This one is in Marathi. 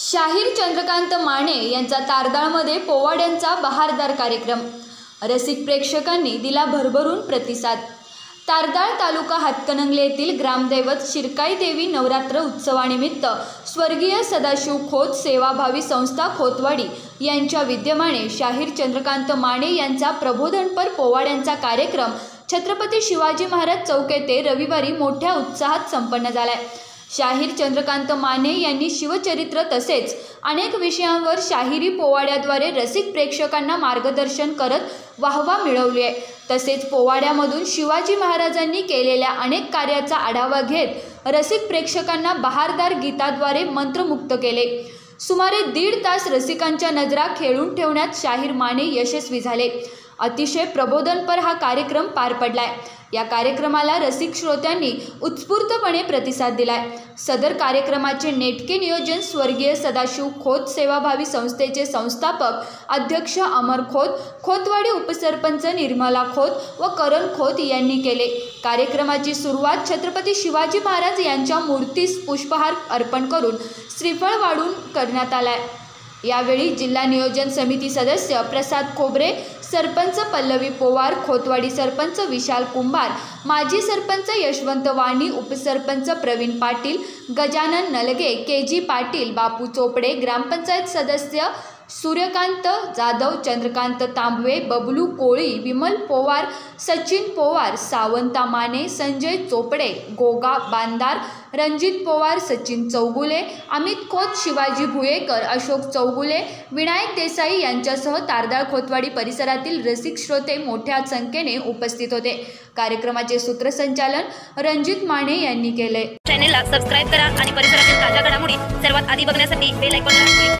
शाहीर चंद्रकांत माने यांचा तारदाळमध्ये पोवाड्यांचा बहारदार कार्यक्रम। रसिक प्रेक्षकांनी दिला भरभरून प्रतिसाद। तारदाळ तालुका हातकणंगले येथील ग्रामदैवत शिरकाई देवी नवरात्र उत्सवानिमित्त स्वर्गीय सदाशिव खोत सेवाभावी संस्था खोतवाडी यांच्या विद्यमाने शाहीर चंद्रकांत माने यांचा प्रबोधनपर पोवाड्यांचा कार्यक्रम छत्रपती शिवाजी महाराज चौक येथे रविवारी मोठ्या उत्साहात संपन्न झालाय। शाहीर चंद्रकांत माने यांनी शिवचरित्र तसेच अनेक विषयांवर शाहिरी पोवाड्याद्वारे रसिक प्रेक्षकांना मार्गदर्शन करत वाहवा मिळवली आहे। तसेच पोवाड्यामधून शिवाजी महाराजांनी केलेल्या अनेक कार्याचा आढावा घेत रसिक प्रेक्षकांना बहारदार गीताद्वारे मंत्रमुक्त केले। सुमारे 1.5 तास रसिकांच्या नजरा खेळून ठेवण्यात शाहीर माने यशस्वी झाले। अतिशय प्रबोधनपर हा कार्यक्रम पार पडलाय। या कार्यक्रमाला रसिक श्रोत्यांनी उत्स्फूर्तपणे प्रतिसाद दिलाय। सदर कार्यक्रमाचे नेटके नियोजन स्वर्गीय सदाशिव खोत सेवाभावी संस्थेचे संस्थापक अध्यक्ष अमर खोत, खोतवाडी उपसरपंच निर्मला खोत व करण खोत यांनी केले। कार्यक्रमाची सुरुवात छत्रपती शिवाजी महाराज यांच्या मूर्तीस पुष्पहार अर्पण करून श्रीफळ वाढून करण्यात आलाय। यावेळी जिल्हा नियोजन समिती सदस्य प्रसाद खोबरे, सरपंच पल्लवी पोवार, खोतवाडी सरपंच विशाल कुंभार, माजी सरपंच यशवंत वाणी, उपसरपंच प्रवीण पाटील, गजानन नलगे, केजी पाटील, बापू चोपडे, ग्रामपंचायत सदस्य सूर्यकांत जाधव, चंद्रकांत तांबवे, बबलू कोळी, विमल पोवार, सचिन पोवार, सावंता माने, संजय चोपडे, गोगा बांदार, रणजित पोवार, सचिन चौगुले, अमित खोत, शिवाजी भुयेकर, अशोक चौगुले, विनायक देसाई यांच्यासह तारदाळ खोतवाडी परिसरातील रसिक श्रोते मोठ्या संख्येने उपस्थित होते। कार्यक्रमाचे सूत्रसंचालन रणजित माने यांनी केले। चॅनलला सबस्क्राइब करा आणि परिसरातील ताज्या घडामोडी सर्वात आधी बघण्यासाठी बेल आयकॉनला क्लिक